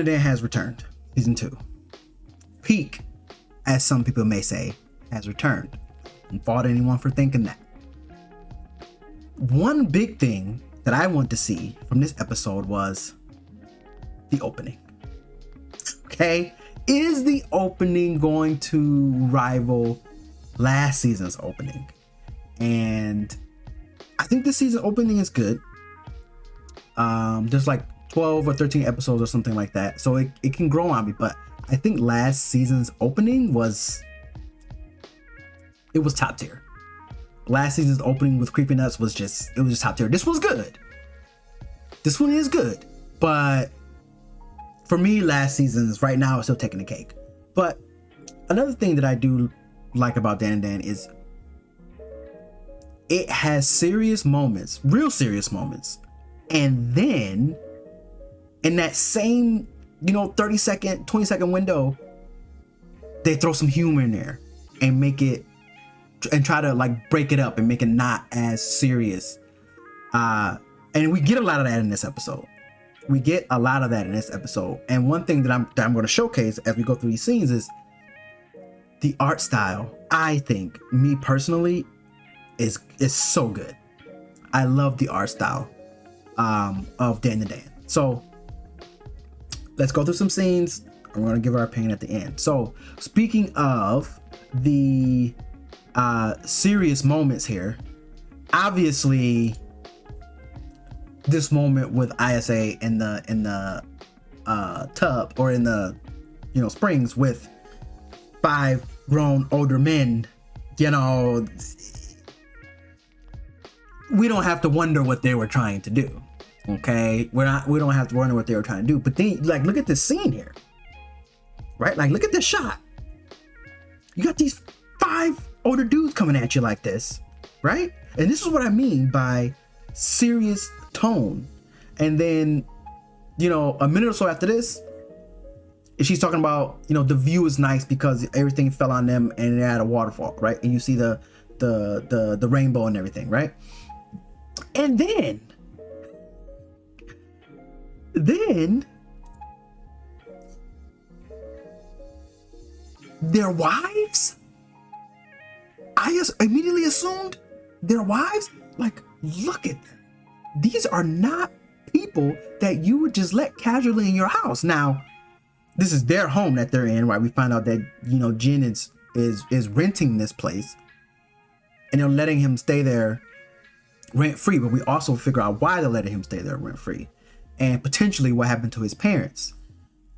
DanDaDan has returned. Season 2. Peak, as some people may say, has returned. And fault anyone for thinking that. One big thing that I want to see from this episode was the opening. Okay? Is the opening going to rival last season's opening? And I think this season opening is good. There's like 12 or 13 episodes or something like that, so it can grow on me, but I think last season's opening was top tier. Last season's opening with Creepy Nuts was just top tier. This one's good. This one is good, but for me, last season's right now is still taking the cake. But another thing that I do like about DanDaDan is it has serious moments, real serious moments, and then in that same 30-second, 20-second window, they throw some humor in there and make it, and try to like break it up and make it not as serious. And we get a lot of that in this episode. And one thing that I'm going to showcase as we go through these scenes is the art style. I think, me personally, is so good. I love the art style of DanDaDan. So let's go through some scenes. I'm going to give our opinion at the end. So speaking of the serious moments here, obviously this moment with ISA in the tub, or in the springs with 5 grown older men, we don't have to wonder what they were trying to do. Okay, we don't have to wonder what they were trying to do. But then, like, look at this scene here, right? Like, look at this shot. You got these 5 older dudes coming at you like this, right? And this is what I mean by serious tone. And then, a minute or so after this, she's talking about, the view is nice because everything fell on them and they're at a waterfall, right? And you see the rainbow and everything, right? And then their wives, I immediately assumed their wives. Like, look at them. These are not people that you would just let casually in your house. Now, this is their home that they're in, right? We find out that, Jin is renting this place and they're letting him stay there rent free. But we also figure out why they're letting him stay there rent free, and potentially what happened to his parents.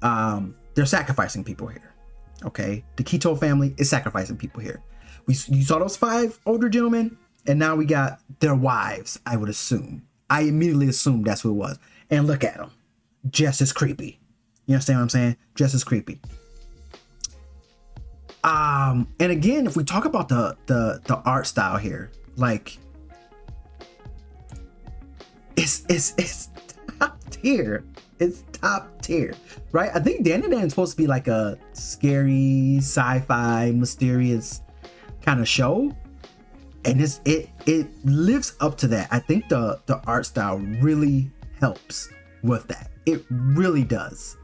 They're sacrificing people here. Okay, the Keto family is sacrificing people here. You saw those 5 older gentlemen, and now we got their wives. I would assume. I immediately assumed that's who it was. And look at them, just as creepy. You understand what I'm saying? Just as creepy. And again, if we talk about the art style here, like, it's top tier. It's top tier, right? I think DanDaDan is supposed to be like a scary, sci-fi, mysterious kind of show, and it lives up to that. I think the art style really helps with that. It really does,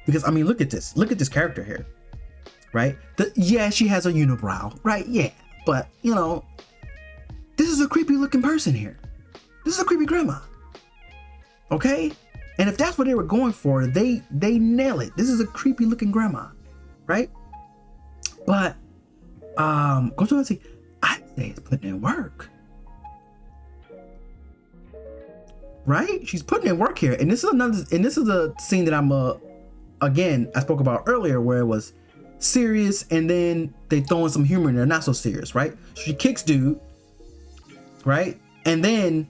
because I mean, look at this character here, right? Yeah, she has a unibrow, right? Yeah, but this is a creepy looking person here. This is a creepy grandma. Okay, and if that's what they were going for, they nail it. This is a creepy looking grandma, right? But go to and see. I say it's putting in work, right? She's putting in work here, and this is a scene that I'm again I spoke about earlier, where it was serious, and then they throw in some humor in there, not so serious, right? So she kicks dude, right, and then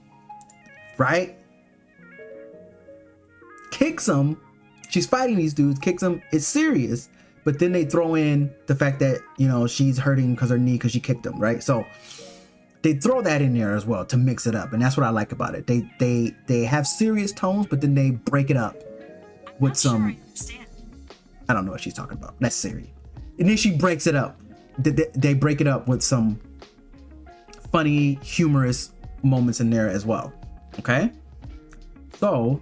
kicks him. She's fighting these dudes, kicks him. It's serious, but then they throw in the fact that she's hurting because her knee, because she kicked him, right? So they throw that in there as well to mix it up, and that's what I like about it. They have serious tones, but then they break it up with some. I don't know what she's talking about. That's serious, and then she breaks it up. They break it up with some funny, humorous moments in there as well. Okay, so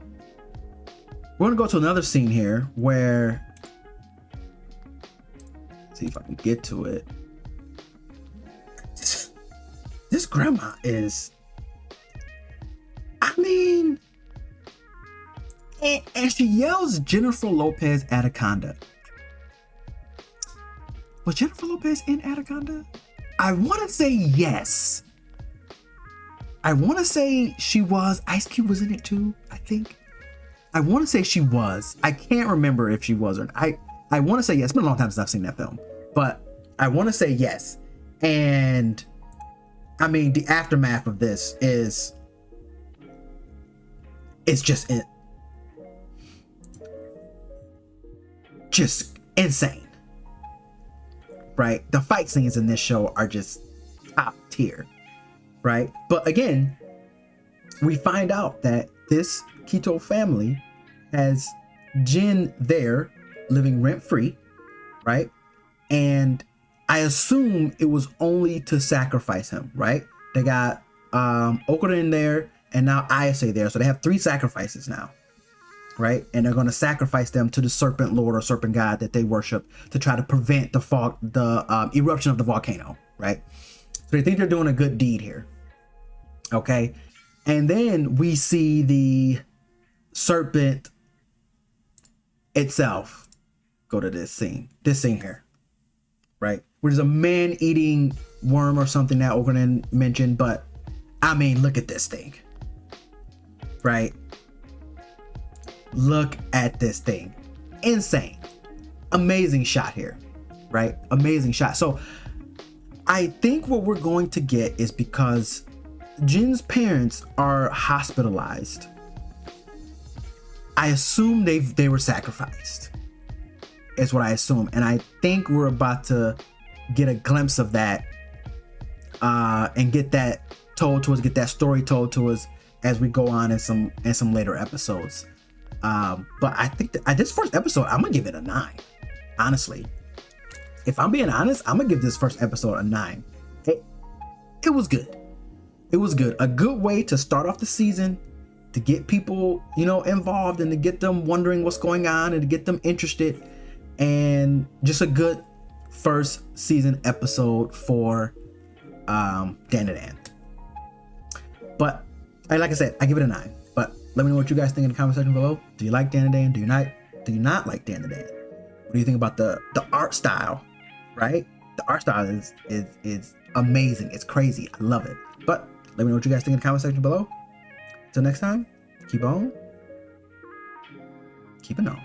we're gonna go to another scene here where, let's see if I can get to it. This grandma is, I mean, and she yells Jennifer Lopez Anaconda. Was Jennifer Lopez in Anaconda? I want to say yes. I want to say she was. Ice Cube was in it too, I think. I want to say she was. I can't remember if she was or not. I want to say yes. It's been a long time since I've seen that film, but I want to say yes. And I mean, the aftermath of this is, it's just insane, right? The fight scenes in this show are just top tier, right? But again, we find out that this Quito family has Jin there living rent free, right? And I assume it was only to sacrifice him, right? They got Okura in there and now Ayase there. So they have 3 sacrifices now, right? And they're going to sacrifice them to the serpent lord or serpent god that they worship to try to prevent the eruption of the volcano, right? So they think they're doing a good deed here. Okay. And then we see the serpent itself go to this scene here, right? Where there's a man-eating worm or something that Okura mentioned, but I mean, look at this thing, right? Look at this thing. Insane. Amazing shot here, right? Amazing shot. So I think what we're going to get is, because Jin's parents are hospitalized, I assume they were sacrificed, is what I assume. And I think we're about to get a glimpse of that and get that told to us, get that story told to us as we go on in some later episodes. But I think that this first episode, I'm gonna give it a 9. Honestly, if I'm being honest, I'm gonna give this first episode a 9. It was good. It was good. A good way to start off the season, to get people, involved, and to get them wondering what's going on and to get them interested, and just a good first season episode for DanDaDan. But like I said, I give it a 9. But let me know what you guys think in the comment section below. Do you like DanDaDan? Do you not like DanDaDan? What do you think about the art style? Right? The art style is amazing. It's crazy. I love it. But let me know what you guys think in the comment section below. Until next time, keep on keeping on.